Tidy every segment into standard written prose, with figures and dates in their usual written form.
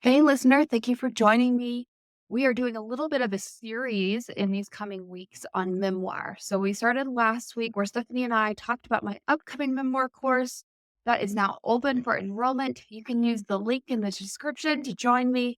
Hey, listener, thank you for joining me. We are doing a little bit of a series in these coming weeks on memoir. So, we started last week where Stephanie and I talked about my upcoming memoir course that is now open for enrollment. You can use the link in the description to join me.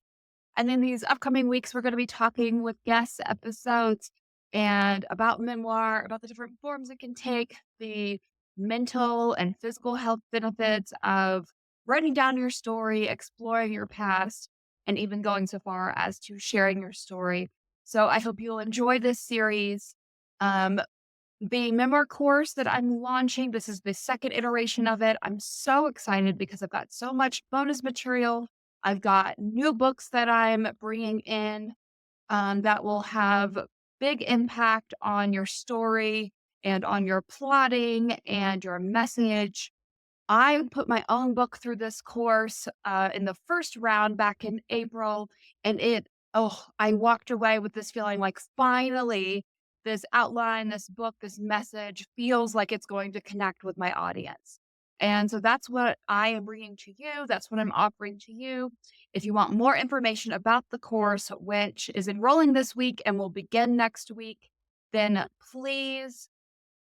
And then these upcoming weeks, we're going to be talking with guest episodes and about memoir, about the different forms it can take, the mental and physical health benefits of writing down your story, exploring your past, and even going so far as to sharing your story. So I hope you'll enjoy this series. Um, the memoir course that I'm launching, this is the second iteration of it. I'm so excited because I've got so much bonus material. I've got new books that I'm bringing in that will have big impact on your story and on your plotting and your message. I put my own book through this course in the first round back in April, and I walked away with this feeling like finally, this outline, this book, this message feels like it's going to connect with my audience. And so that's what I am bringing to you. That's what I'm offering to you. If you want more information about the course, which is enrolling this week and will begin next week, then please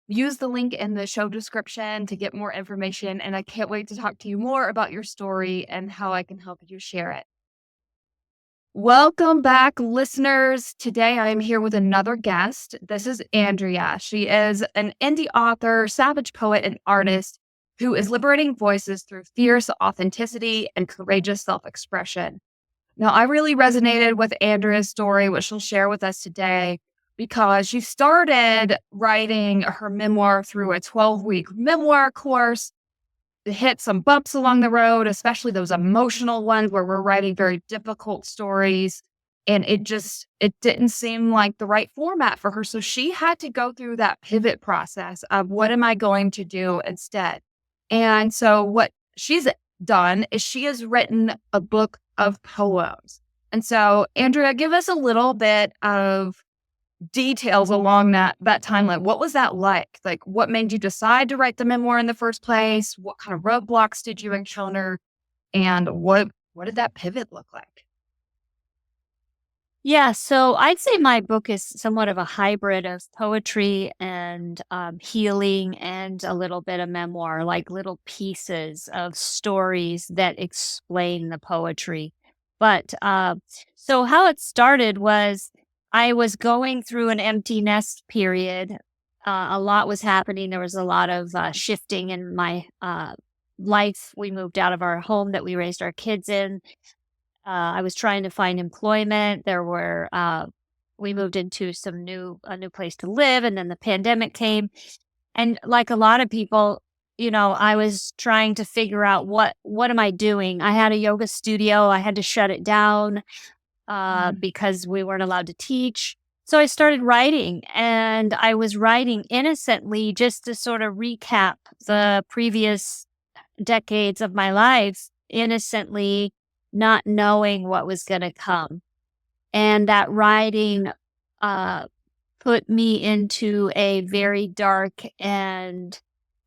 use the link in the show description to get more information. And I can't wait to talk to you more about your story and how I can help you share it. Welcome back, listeners. Today I am here with another guest. This is Andrea. She is an indie author, savage poet, and artist who is liberating voices through fierce authenticity and courageous self expression. Now, I really resonated with Andrea's story, which she'll share with us today, because she started writing her memoir through a 12-week memoir course. It hit some bumps along the road, especially those emotional ones where we're writing very difficult stories. And it didn't seem like the right format for her. So she had to go through that pivot process of what am I going to do instead? And so what she's done is she has written a book of poems. And so, Andrea, give us a little bit of details along that timeline. What was that like? Like, what made you decide to write the memoir in the first place? What kind of roadblocks did you encounter? And what did that pivot look like? Yeah, so I'd say my book is somewhat of a hybrid of poetry and healing and a little bit of memoir, like little pieces of stories that explain the poetry. But so how it started was I was going through an empty nest period. A lot was happening. There was a lot of shifting in my life. We moved out of our home that we raised our kids in. I was trying to find employment. We moved into a new place to live, and then the pandemic came. And like a lot of people, I was trying to figure out what am I doing? I had a yoga studio. I had to shut it down Mm. because we weren't allowed to teach. So I started writing, and I was writing innocently just to sort of recap the previous decades of my life innocently, not knowing what was going to come. And that writing uh, put me into a very dark and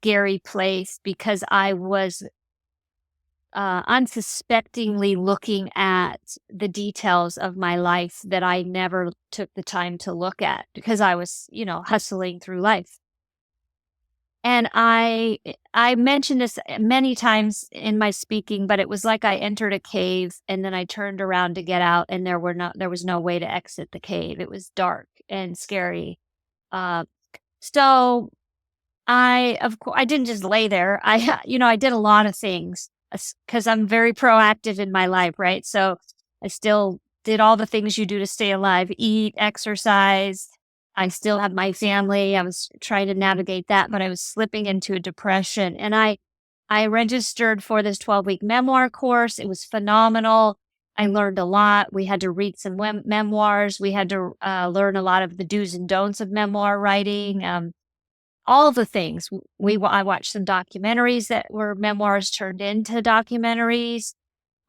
scary place because I was unsuspectingly looking at the details of my life that I never took the time to look at because I was, hustling through life. And I mentioned this many times in my speaking, but it was like I entered a cave and then I turned around to get out and there was no way to exit the cave. It was dark and scary. Uh, so I didn't just lay there. I did a lot of things because I'm very proactive in my life, right? So I still did all the things you do to stay alive, eat, exercise. I still have my family. I was trying to navigate that, but I was slipping into a depression. And I registered for this 12-week memoir course. It was phenomenal. I learned a lot. We had to read some memoirs. We had to learn a lot of the do's and don'ts of memoir writing. All the things. I watched some documentaries that were memoirs turned into documentaries.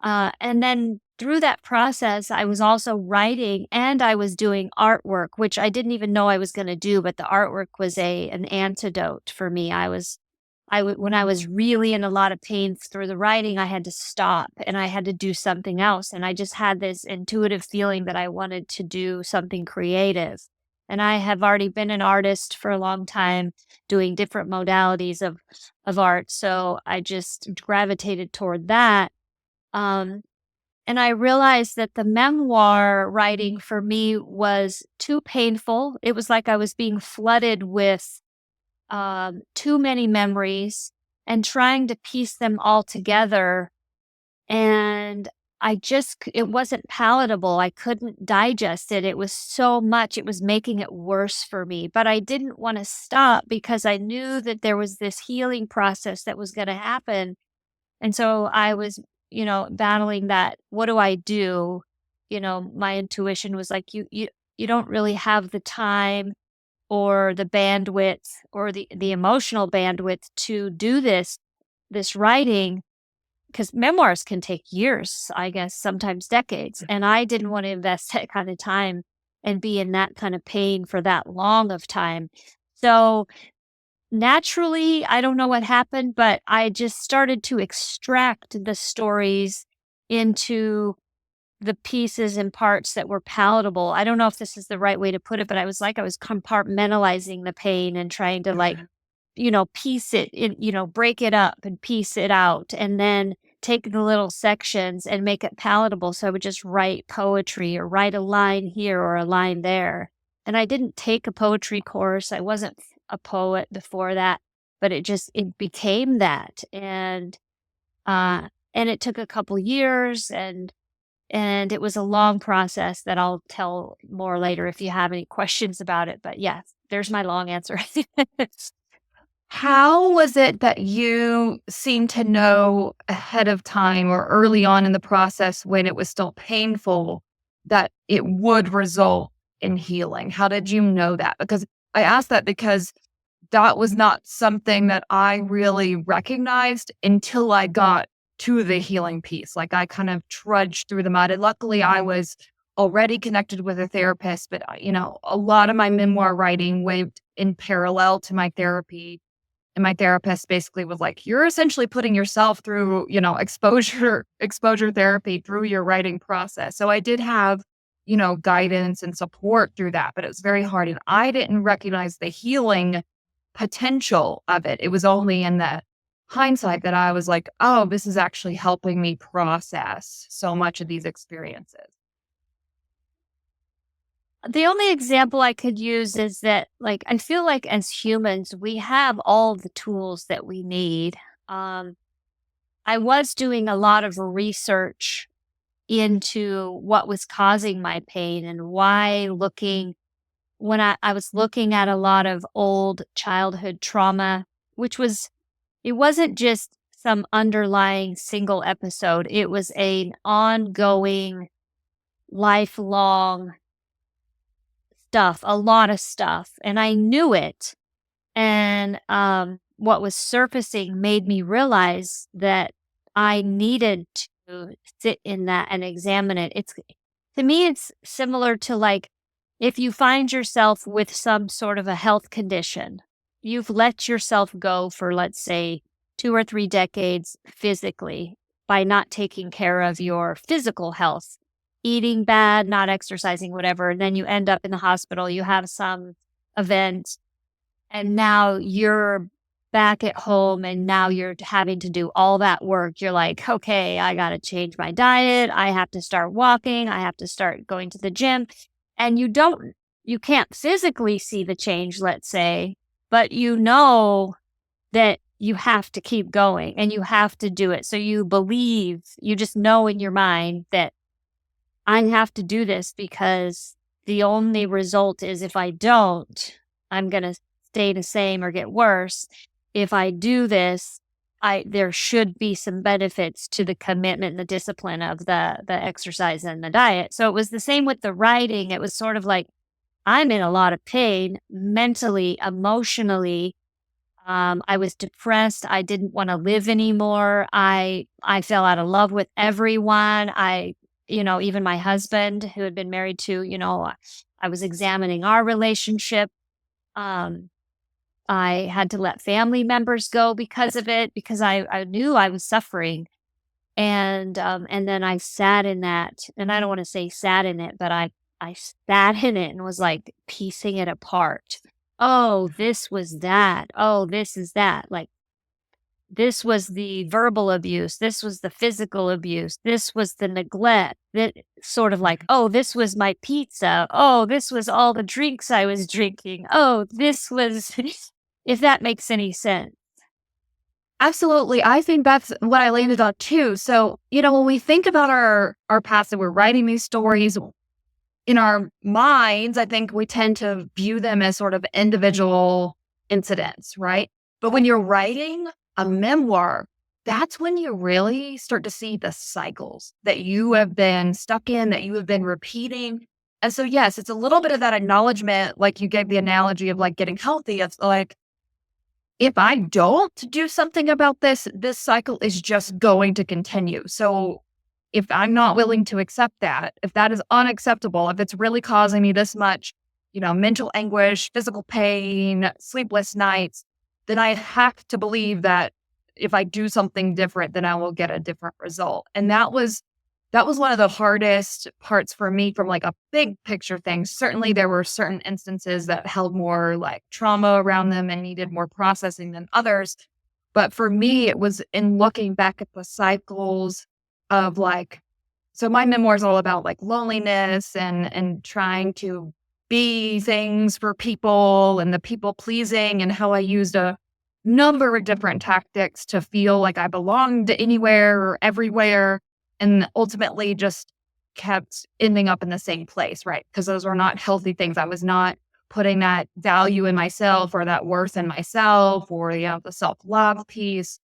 And then through that process, I was also writing and I was doing artwork, which I didn't even know I was going to do, but the artwork was an antidote for me. I was when I was really in a lot of pain through the writing, I had to stop and I had to do something else. And I just had this intuitive feeling that I wanted to do something creative. And I have already been an artist for a long time, doing different modalities of art. So I just gravitated toward that. Um, and I realized that the memoir writing for me was too painful. It was like I was being flooded with too many memories and trying to piece them all together. And it wasn't palatable. I couldn't digest it. It was so much. It was making it worse for me. But I didn't want to stop because I knew that there was this healing process that was going to happen. And so I was, battling that. What do I do? My intuition was like, you don't really have the time or the bandwidth or the emotional bandwidth to do this writing, because memoirs can take years, I guess, sometimes decades, and I didn't want to invest that kind of time and be in that kind of pain for that long of time. So, naturally, I don't know what happened, but I just started to extract the stories into the pieces and parts that were palatable. I don't know if this is the right way to put it, but I was compartmentalizing the pain and trying to Okay. piece it in, break it up and piece it out and then take the little sections and make it palatable. So I would just write poetry or write a line here or a line there. And I didn't take a poetry course. I wasn't a poet before that, but it became that. Uh and it took a couple years and it was a long process that I'll tell more later if you have any questions about it. But yes, there's my long answer. How was it that you seemed to know ahead of time or early on in the process when it was still painful that it would result in healing? How did you know that? Because I asked that because that was not something that I really recognized until I got to the healing piece. Like I kind of trudged through the mud. And luckily, I was already connected with a therapist, but a lot of my memoir writing went in parallel to my therapy. And my therapist basically was like, "You're essentially putting yourself through, exposure therapy through your writing process." So I did have, guidance and support through that, but it was very hard. And I didn't recognize the healing potential of it. It was only in the hindsight that I was like, "Oh, this is actually helping me process so much of these experiences." The only example I could use is that, like, I feel like as humans, we have all the tools that we need. Um, I was doing a lot of research into what was causing my pain and why when I was looking at a lot of old childhood trauma, it wasn't just some underlying single episode. It was an ongoing, lifelong stuff, a lot of stuff, and I knew it. And, what was surfacing made me realize that I needed to sit in that and examine it. To me, it's similar to, like, if you find yourself with some sort of a health condition, you've let yourself go for, let's say, 2 or 3 decades physically by not taking care of your physical health, eating bad, not exercising, whatever, and then you end up in the hospital, you have some event, and now you're back at home and now you're having to do all that work. You're like, "Okay, I gotta change my diet. I have to start walking. I have to start going to the gym." And you can't physically see the change, let's say, but you know that you have to keep going and you have to do it. So you just know in your mind that I have to do this because the only result is if I don't, I'm going to stay the same or get worse. If I do this, there should be some benefits to the commitment and the discipline of the exercise and the diet. So it was the same with the writing. It was sort of like I'm in a lot of pain mentally, emotionally. I was depressed. I didn't want to live anymore. I fell out of love with everyone. Even my husband, who had been married to, I was examining our relationship. Um, I had to let family members go because of it, because I knew I was suffering. And then I sat in that, and I don't wanna say sat in it, but I sat in it and was, like, piecing it apart. "Oh, this was that. Oh, this is that." Like, this was the verbal abuse, this was the physical abuse, this was the neglect, that sort of like, "Oh, this was my pizza. Oh, this was all the drinks I was drinking. Oh, this was" if that makes any sense. Absolutely. I think that's what I landed on too. So, when we think about our past and we're writing these stories in our minds, I think we tend to view them as sort of individual incidents, right? But when you're writing a memoir, that's when you really start to see the cycles that you have been stuck in, that you have been repeating. And so, yes, it's a little bit of that acknowledgement, like you gave the analogy of like getting healthy. It's like, if I don't do something about this, this cycle is just going to continue. So if I'm not willing to accept that, if that is unacceptable, if it's really causing me this much, mental anguish, physical pain, sleepless nights, then I have to believe that if I do something different, then I will get a different result. And that was one of the hardest parts for me from like a big picture thing. Certainly there were certain instances that held more like trauma around them and needed more processing than others. But for me, it was in looking back at the cycles of like, so my memoir is all about like loneliness and trying to be things for people and the people pleasing and how I used a number of different tactics to feel like I belonged anywhere or everywhere, and ultimately just kept ending up in the same place, right? Because those were not healthy things. I was not putting that value in myself or that worth in myself or the self-love piece.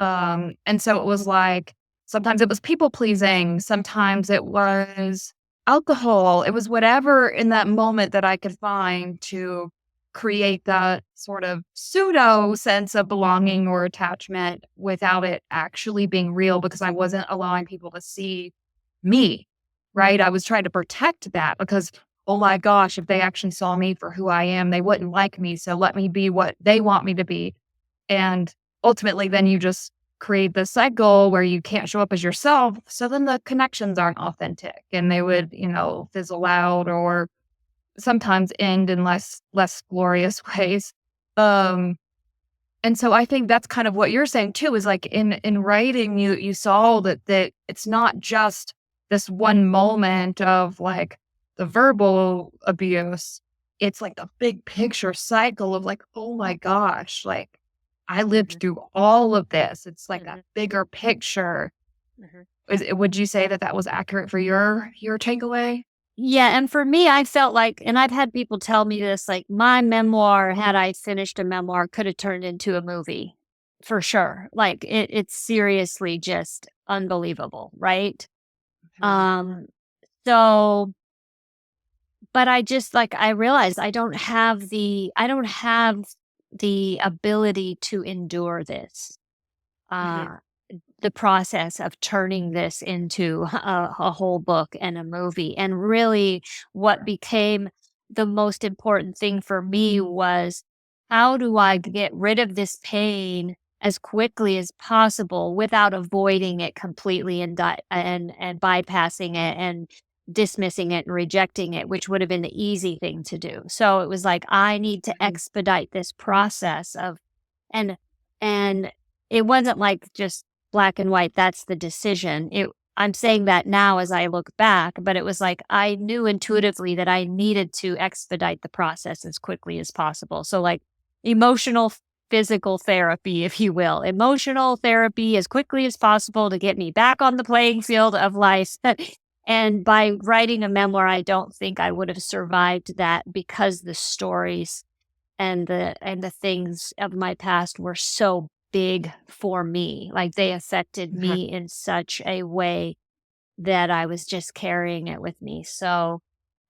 And so it was like sometimes it was people pleasing, sometimes it was alcohol, it was whatever in that moment that I could find to create that sort of pseudo sense of belonging or attachment without it actually being real because I wasn't allowing people to see me, right? I was trying to protect that because, oh my gosh, if they actually saw me for who I am, they wouldn't like me. So let me be what they want me to be. And ultimately, then you just create this cycle where you can't show up as yourself. So then the connections aren't authentic and they would, fizzle out or sometimes end in less glorious ways. Um, and so I think that's kind of what you're saying too, is like in writing, you saw that it's not just this one moment of like the verbal abuse. It's like the big picture cycle of like, oh my gosh, like I lived Mhm, through all of this. It's like that mhm, bigger picture. mhm. Would you say that that was accurate for your takeaway? Yeah, and for me, I felt like, and I've had people tell me this, like, my memoir, had I finished a memoir, could have turned into a movie for sure. Like, it's seriously just unbelievable, right? Mhm. Um, so, but I just like, I realized I don't have the ability to endure this. Mhm. Uh, the process of turning this into a whole book and a movie. And really, what became the most important thing for me was, how do I get rid of this pain as quickly as possible without avoiding it completely and and bypassing it and dismissing it and rejecting it, which would have been the easy thing to do. So it was like, I need to Mhm. expedite this process of, and and it wasn't like just black and white, that's the decision. I'm saying that now as I look back, but it was like I knew intuitively that I needed to expedite the process as quickly as possible. So, like, emotional, physical therapy, if you will, emotional therapy as quickly as possible to get me back on the playing field of life. And by writing a memoir, I don't think I would have survived that, because the stories and the things of my past were so big for me. Like, they affected Mhm. me in such a way that I was just carrying it with me. So,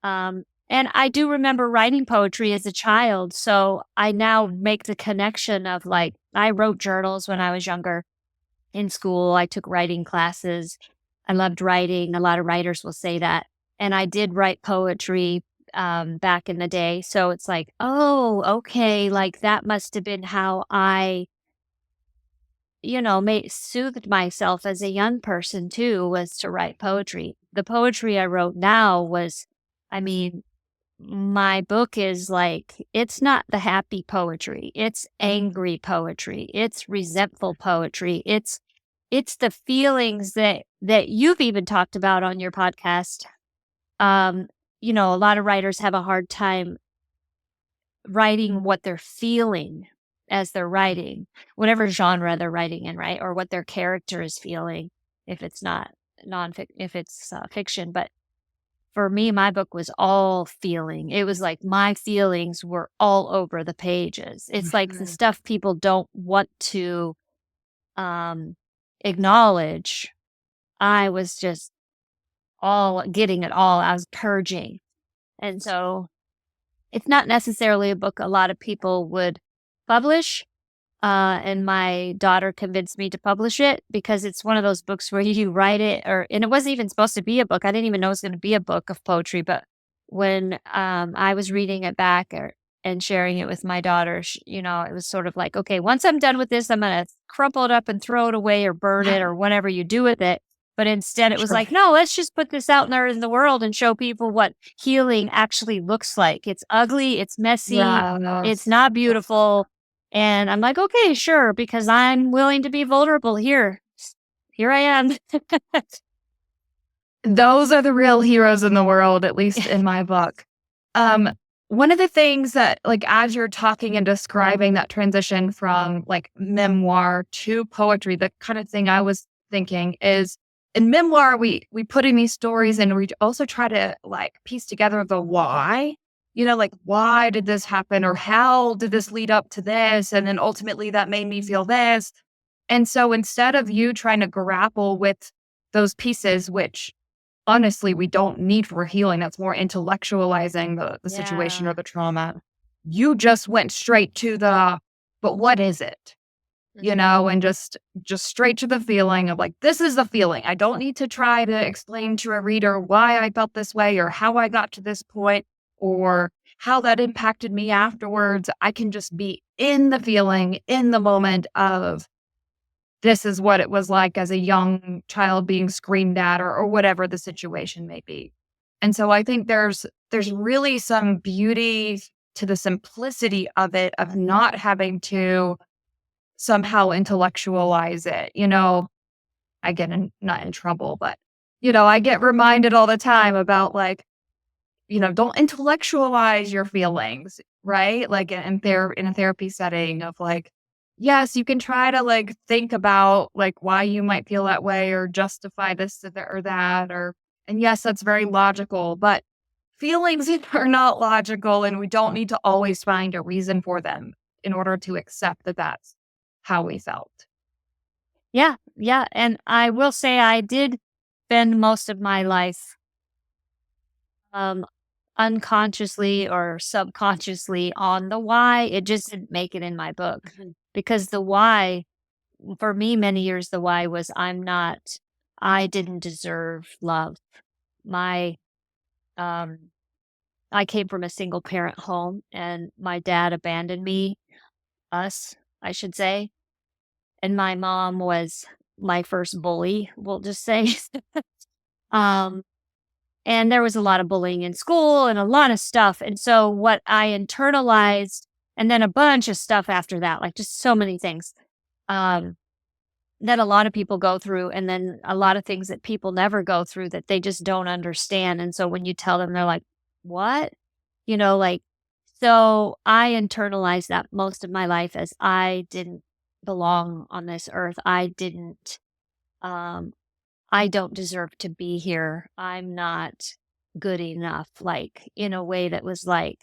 and I do remember writing poetry as a child. So I now make the connection of, like, I wrote journals when I was younger in school. I took writing classes. I loved writing. A lot of writers will say that. And I did write poetry back in the day. So it's like, oh, okay, like that must have been how I, soothed myself as a young person too, was to write poetry. The poetry I wrote now was, I mean, my book is like, it's not the happy poetry. It's angry poetry. It's resentful poetry. It's the feelings that you've even talked about on your podcast. Um, a lot of writers have a hard time writing what they're feeling as they're writing, whatever genre they're writing in, right? Or what their character is feeling if it's not if it's fiction. But for me, my book was all feeling. It was like my feelings were all over the pages. It's like the Mhm. stuff people don't want to um, acknowledge. I was just all getting it all. I was purging. And so it's not necessarily a book a lot of people would publish. And my daughter convinced me to publish it because it's one of those books where you write it and it wasn't even supposed to be a book. I didn't even know it was going to be a book of poetry. But when I was reading it back and sharing it with my daughter, it was sort of like, okay, once I'm done with this, I'm going to crumple it up and throw it away or burn it or whatever you do with it. But instead, it was Sure. like, no, let's just put this out there in the world and show people what healing actually looks like. It's ugly, it's messy, it's Yes. not beautiful, and I'm like, "Okay, sure," because I'm willing to be vulnerable here. Here I am. Those are the real heroes in the world, at least in my book. Um, one of the things that, like, as you're talking and describing that transition from like memoir to poetry, the kind of thing I was thinking is in memoir, we put in these stories and we also try to like piece together the why. Like why did this happen or how did this lead up to this? And then ultimately that made me feel this. And so instead of you trying to grapple with those pieces, which honestly, we don't need for healing. That's more intellectualizing the situation Yeah. or the trauma. You just went straight to but what is it? Mhm. And just straight to the feeling of like, this is the feeling. I don't need to try to explain to a reader why I felt this way or how I got to this point or how that impacted me afterwards. I can just be in the feeling, in the moment of this is what it was like as a young child being screamed at or whatever the situation may be. And so I think there's really some beauty to the simplicity of it, of not having to somehow intellectualize it. I get not in trouble, but I get reminded all the time about like, don't intellectualize your feelings, right? Like in a therapy setting of like, yes, you can try to like think about like why you might feel that way or justify this or that and yes, that's very logical, but feelings are not logical and we don't need to always find a reason for them in order to accept that that's how we felt. Yeah, yeah, and I will say I did spend most of my life, um, unconsciously or subconsciously on the why. It just didn't make it in my book Mhm. because the why, for me, many years, the why was I didn't deserve love. My, um I came from a single parent home and my dad abandoned us, I should say. And my mom was my first bully, we'll just say. um, and there was a lot of bullying in school and a lot of stuff. And so what I internalized, and then a bunch of stuff after that, like just so many things um, that a lot of people go through, and then a lot of things that people never go through that they just don't understand. And so when you tell them, they're like, what? Like, so I internalized that most of my life as I didn't belong on this earth. Um, I don't deserve to be here. I'm not good enough, like in a way that was like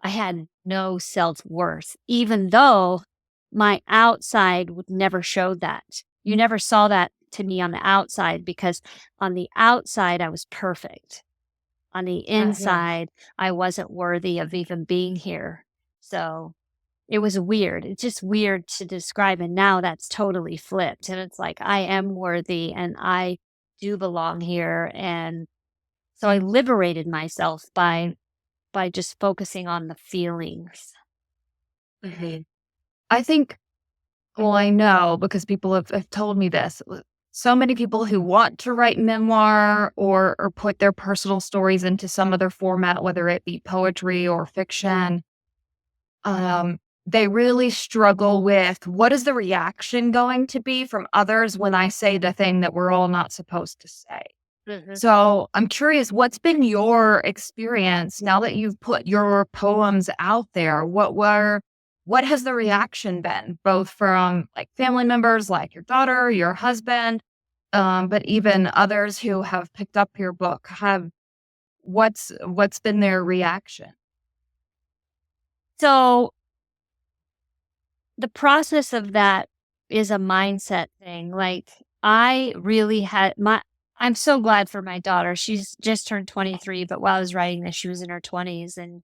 I had no self worth, even though my outside would never show that. You never saw that to me on the outside because on the outside I was perfect. On the Yeah. inside, I wasn't worthy of even being here. So it was weird. It's just weird to describe. And now that's totally flipped. And it's like, I am worthy and I do belong here. And so I liberated myself by by just focusing on the feelings. Mhm. I think, well, I know because people have told me this. So many people who want to write memoir or put their personal stories into some other format, whether it be poetry or fiction, they really struggle with what is the reaction going to be from others when I say the thing that we're all not supposed to say. Mhm. So I'm curious, what's been your experience now that you've put your poems out there? What has the reaction been, both from like family members, like your daughter, your husband, but even others who have picked up your book? What's been their reaction? So the process of that is a mindset thing. Like, I really had my I'm so glad for my daughter. She's just turned 23, but while I was writing this, she was in her 20s, and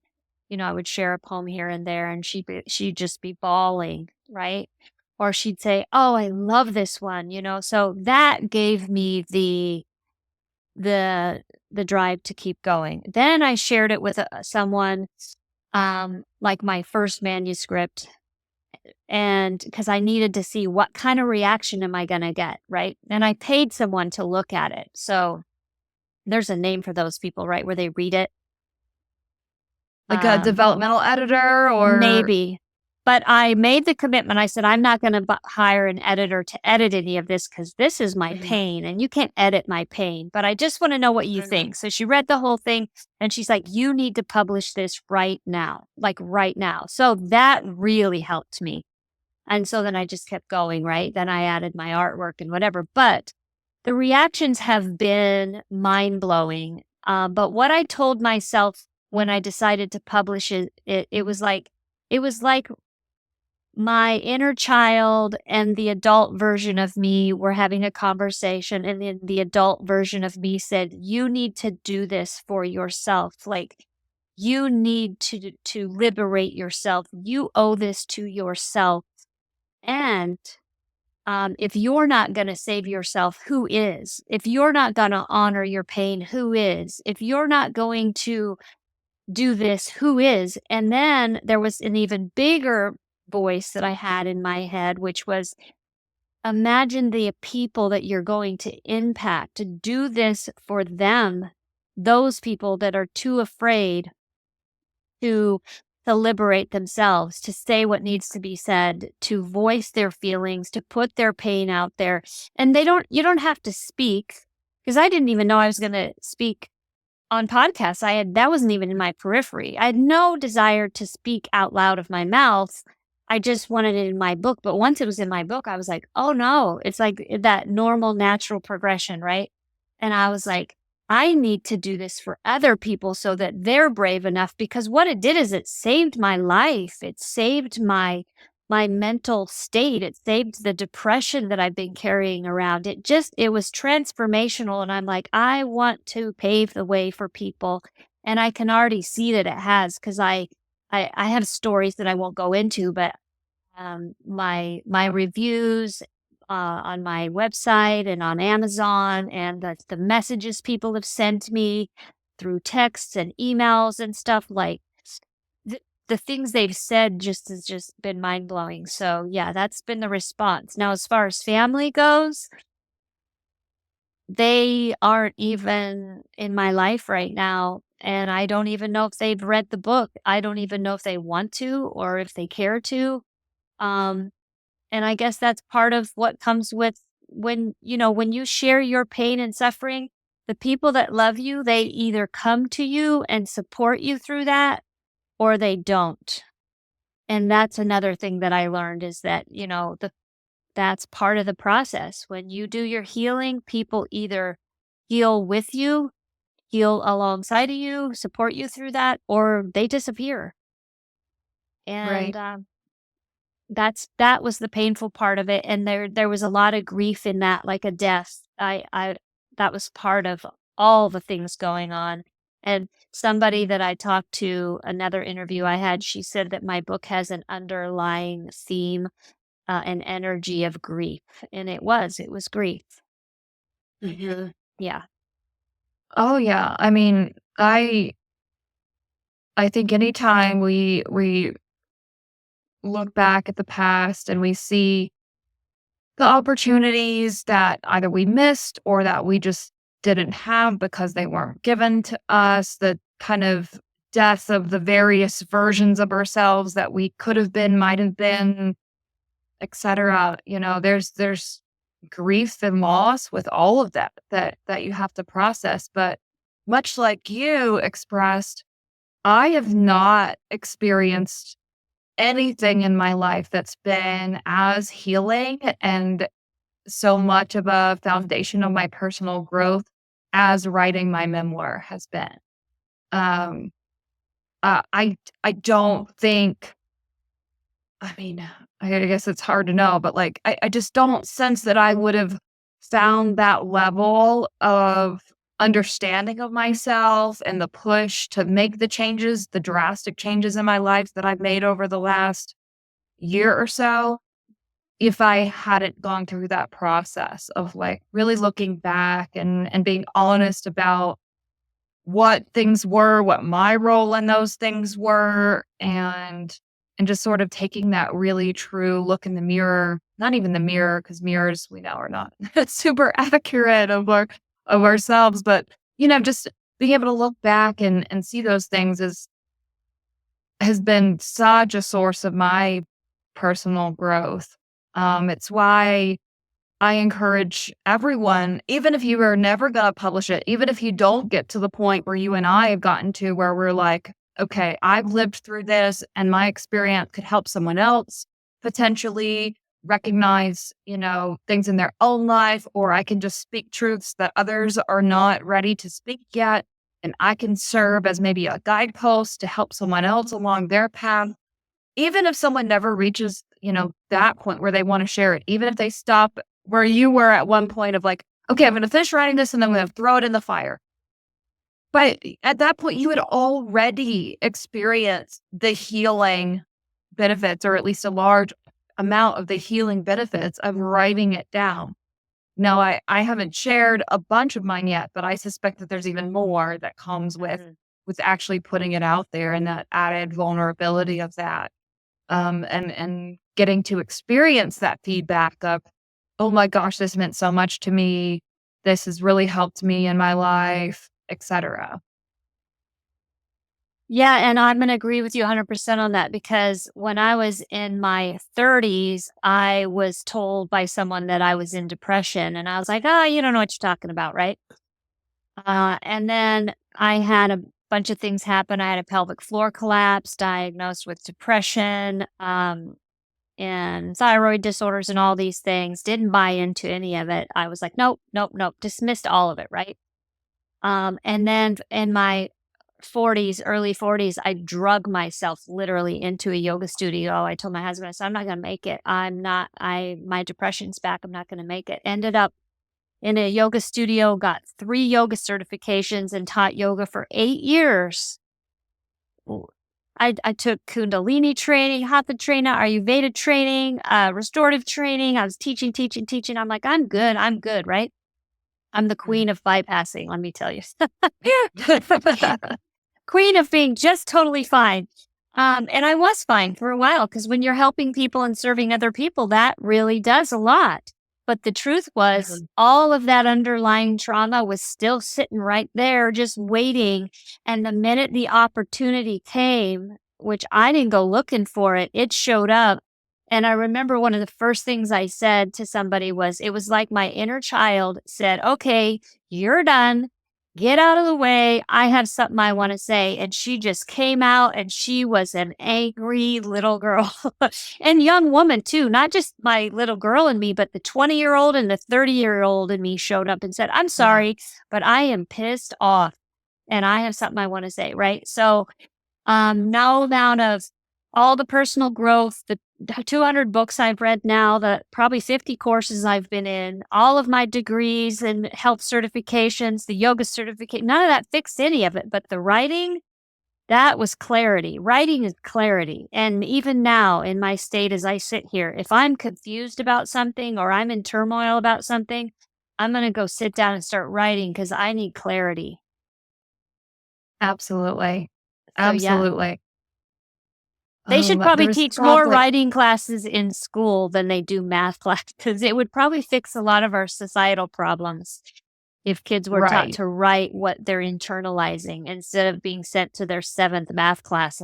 I would share a poem here and there, and she'd just be bawling, right? Or she'd say, "Oh, I love this one." So that gave me the the drive to keep going. Then I shared it with someone, like my first manuscript, and because I needed to see what kind of reaction am I going to get, right? And I paid someone to look at it. So there's a name for those people, right? Where they read it. Like a Um, developmental editor or Maybe. But I made the commitment. I said, I'm not going to hire an editor to edit any of this because this is my Mhm, pain and you can't edit my pain. But I just want to know what you mhm. think. So she read the whole thing and she's like, you need to publish this right now, like right now. So that really helped me. And so then I just kept going, right? Then I added my artwork and whatever. But the reactions have been mind blowing. But what I told myself when I decided to publish it was like my inner child and the adult version of me were having a conversation, and then the adult version of me said, "You need to do this for yourself. Like, you need to liberate yourself. You owe this to yourself." And if you're not going to save yourself, who is? If you're not going to honor your pain, who is? If you're not going to do this, who is? And then there was an even bigger voice that I had in my head, which was, imagine the people that you're going to impact to do this for them, those people that are too afraid to liberate themselves, to say what needs to be said, to voice their feelings, to put their pain out there. And you don't have to speak, because I didn't even know I was going to speak on podcasts. That wasn't even in my periphery. I had no desire to speak out loud of my mouth. I just wanted it in my book. But once it was in my book, I was like, oh no, it's like that normal, natural progression, right? And I was like, I need to do this for other people so that they're brave enough, because what it did is it saved my life. It saved my mental state. It saved the depression that I've been carrying around. It was transformational. And I'm like, I want to pave the way for people. And I can already see that it has, because I have stories that I won't go into, but my reviews on my website and on Amazon, and the messages people have sent me through texts and emails and stuff, like the things they've said just has just been mind blowing. So yeah, that's been the response. Now, as far as family goes, they aren't even in my life right now. And I don't even know if they've read the book. I don't even know if they want to or if they care to. Um, And I guess that's part of what comes with when you share your pain and suffering, the people that love you, they either come to you and support you through that, or they don't. And that's another thing that I learned, is that, that's part of the process. When you do your healing, people either heal with you, heal alongside of you, support you through that, or they disappear. And Right. that was the painful part of it, and there was a lot of grief in that, like a death. I That was part of all the things going on. And somebody that I talked to, another interview I had, she said that my book has an underlying theme, an energy of grief, and it was grief. Mhm. Yeah. Oh, yeah. I mean, I I think anytime we look back at the past and we see the opportunities that either we missed or that we just didn't have because they weren't given to us, the kind of death of the various versions of ourselves that we could have been, might have been, etc. There's grief and loss with all of that you have to process. But much like you expressed, I have not experienced anything in my life that's been as healing and so much of a foundation of my personal growth as writing my memoir has been. Um, I don't think. I mean, I guess it's hard to know, but like I just don't sense that I would have found that level of understanding of myself and the push to make the changes, the drastic changes in my life that I've made over the last year or so, if I hadn't gone through that process of like really looking back and being honest about what things were, what my role in those things were, and just sort of taking that really true look in the mirror, not even the mirror, because mirrors we know are not super accurate of ourselves, but just being able to look back and see those things has been such a source of my personal growth. It's why I encourage everyone, even if you are never going to publish it, even if you don't get to the point where you and I have gotten to where we're like, okay, I've lived through this and my experience could help someone else potentially recognize, things in their own life, or I can just speak truths that others are not ready to speak yet. And I can serve as maybe a guidepost to help someone else along their path. Even if someone never reaches, that point where they want to share it, even if they stop where you were at one point of like, okay, I'm going to finish writing this and then I'm going to throw it in the fire. But at that point, you had already experienced the healing benefits, or at least a large amount of the healing benefits of writing it down. Now, I haven't shared a bunch of mine yet, but I suspect that there's even more that comes with actually putting it out there and that added vulnerability of that. And getting to experience that feedback of, oh my gosh, this meant so much to me. This has really helped me in my life, etc. Yeah, and I'm gonna agree with you 100% on that because when I was in my 30s, I was told by someone that I was in depression, and I was like, "Oh, you don't know what you're talking about, right?" And then I had a bunch of things happen. I had a pelvic floor collapse, diagnosed with depression, and thyroid disorders and all these things. Didn't buy into any of it. I was like, "Nope, nope, nope." Dismissed all of it, right? And then in my 40s, early 40s, I drug myself literally into a yoga studio. I told my husband, I said, I'm not going to make it. My depression's back. I'm not going to make it. Ended up in a yoga studio, got 3 yoga certifications and taught yoga for 8 years. Ooh. I took Kundalini training, Hatha training, Ayurveda training, restorative training. I was teaching, teaching, teaching. I'm like, I'm good. I'm good. Right. I'm the queen of bypassing. Let me tell you. Queen of being just totally fine. And I was fine for a while because when you're helping people and serving other people, that really does a lot. But the truth was, Mhm. all of that underlying trauma was still sitting right there, just waiting. And the minute the opportunity came, which I didn't go looking for it, it showed up. And I remember one of the first things I said to somebody was, it was like my inner child said, okay, you're done. Get out of the way. I have something I want to say. And she just came out and she was an angry little girl and young woman too. Not just my little girl and me, but the 20-year-old and the 30-year-old in me showed up and said, I'm Yeah, sorry, but I am pissed off and I have something I want to say. Right. So no amount of all the personal growth, the 200 books I've read now, the probably 50 courses I've been in, all of my degrees and health certifications, the yoga certificate, none of that fixed any of it. But the writing, that was clarity. Writing is clarity. And even now in my state as I sit here, if I'm confused about something or I'm in turmoil about something, I'm going to go sit down and start writing because I need clarity. absolutely. So, yeah. Absolutely. They should probably There's teach more probably writing classes in school than they do math classes. It would probably fix a lot of our societal problems if kids were taught right. to write what they're internalizing instead of being sent to their 7th math class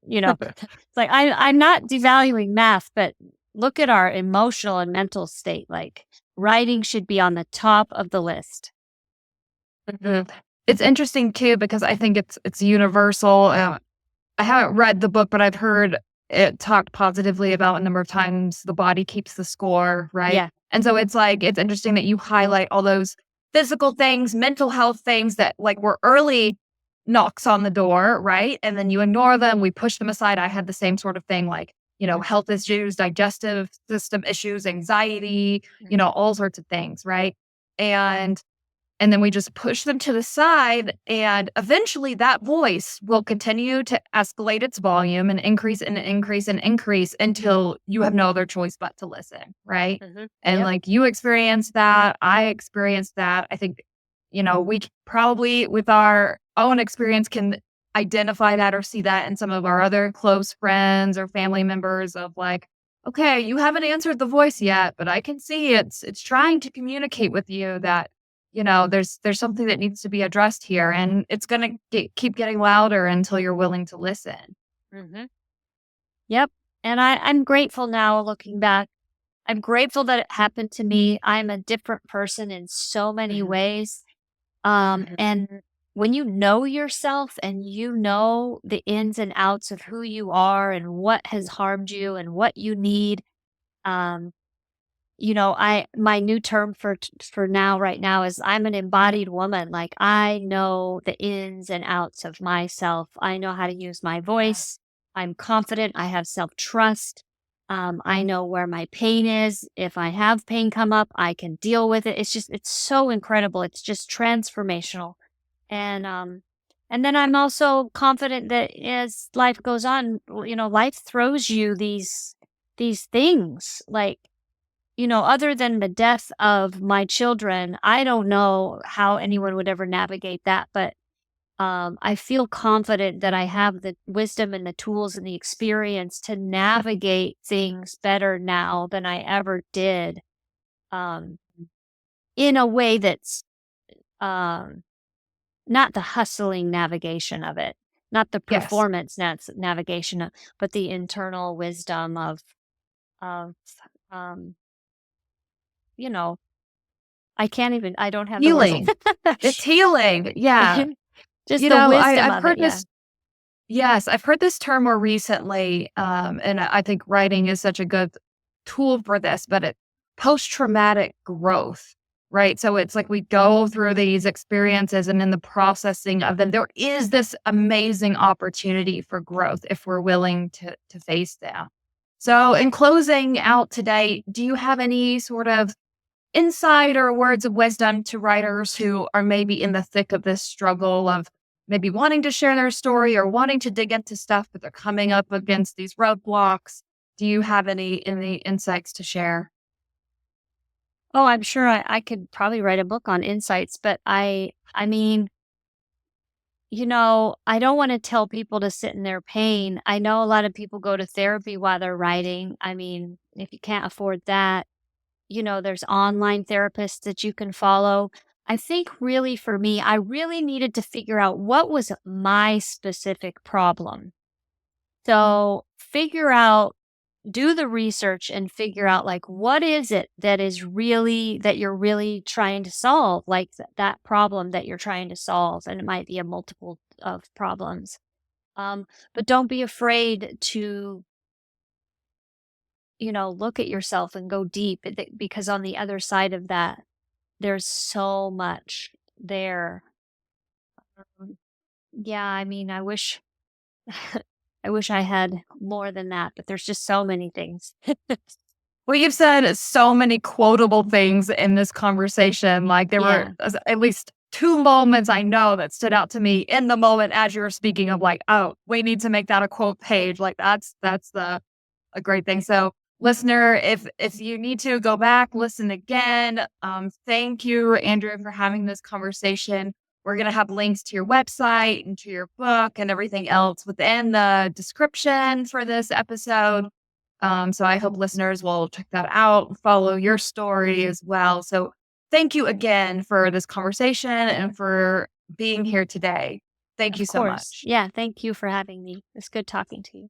you know, it's like I'm not devaluing math, but look at our emotional and mental state. Like writing should be on the top of the list. Mhm. It's interesting too because I think it's universal. I haven't read the book, but I've heard it talked positively about a number of times the body keeps the score, right? Yeah. And so it's like it's interesting that you highlight all those physical things, mental health things that like were early knocks on the door, right? And then you ignore them, we push them aside. I had the same sort of thing, like, health issues, digestive system issues, anxiety, Mhm. all sorts of things, right? And and then we just push them to the side, and eventually that voice will continue to escalate its volume and increase and increase and increase until you have no other choice but to listen, right? Mhm. And Yep. like you experienced that, I experienced that. I think, probably with our own experience can identify that or see that in some of our other close friends or family members of like, okay, you haven't answered the voice yet, but I can see it's trying to communicate with you that there's something that needs to be addressed here, and it's gonna keep getting louder until you're willing to listen. Mhm. Yep. And I'm grateful now looking back. I'm grateful that it happened to me. I'm a different person in so many Mhm, ways. mhm. And when you know yourself and you know the ins and outs of who you are and what has harmed you and what you need, um, I my new term for now right now is I'm an embodied woman. Like I know the ins and outs of myself. I know how to use my Yeah. voice. I'm confident. I have self-trust. I know where my pain is. If I have pain come up, I can deal with it. It's so incredible. It's just transformational. And and then I'm also confident that as life goes on, life throws you these things like other than the death of my children, I don't know how anyone would ever navigate that, but I feel confident that I have the wisdom and the tools and the experience to navigate things better now than I ever did, um, in a way that's um, not the hustling navigation of it, not the Yes. performance navigation, but the internal wisdom of um, you know, I don't have the words. Healing. It's healing. Yeah. Just the wisdom I've of it, heard yeah. this. Yes, I've heard this term more recently, and I think writing is such a good tool for this, but post-traumatic growth, right? So it's like we go through these experiences, and in the processing of them, there is this amazing opportunity for growth if we're willing to face them. So, in closing out today, do you have any sort of insight or words of wisdom to writers who are maybe in the thick of this struggle of maybe wanting to share their story or wanting to dig into stuff, but they're coming up against these roadblocks? Do you have any insights to share? Oh, I'm sure I could probably write a book on insights, but I mean, I don't wanna tell people to sit in their pain. I know a lot of people go to therapy while they're writing. I mean, if you can't afford that, there's online therapists that you can follow. I think really for me, I really needed to figure out what was my specific problem. So, do the research and figure out like what is it that you're really trying to solve, like that problem that you're trying to solve, and it might be a multiple of problems. But don't be afraid to, look at yourself and go deep because on the other side of that, there's so much there. Um, yeah, I mean, I wish I had more than that, but there's just so many things. Well, you've said so many quotable things in this conversation. Like there were Yeah. at least two moments I know that stood out to me in the moment as you were speaking of like, oh, we need to make that a quote page. Like that's the a great thing. So, listener, if you need to go back, listen again. Thank you, Andrea, for having this conversation. We're going to have links to your website and to your book and everything else within the description for this episode. So I hope listeners will check that out, follow your story as well. So thank you again for this conversation and for being here today. Thank you Of so course. much. Yeah, thank you for having me. It's good talking to you.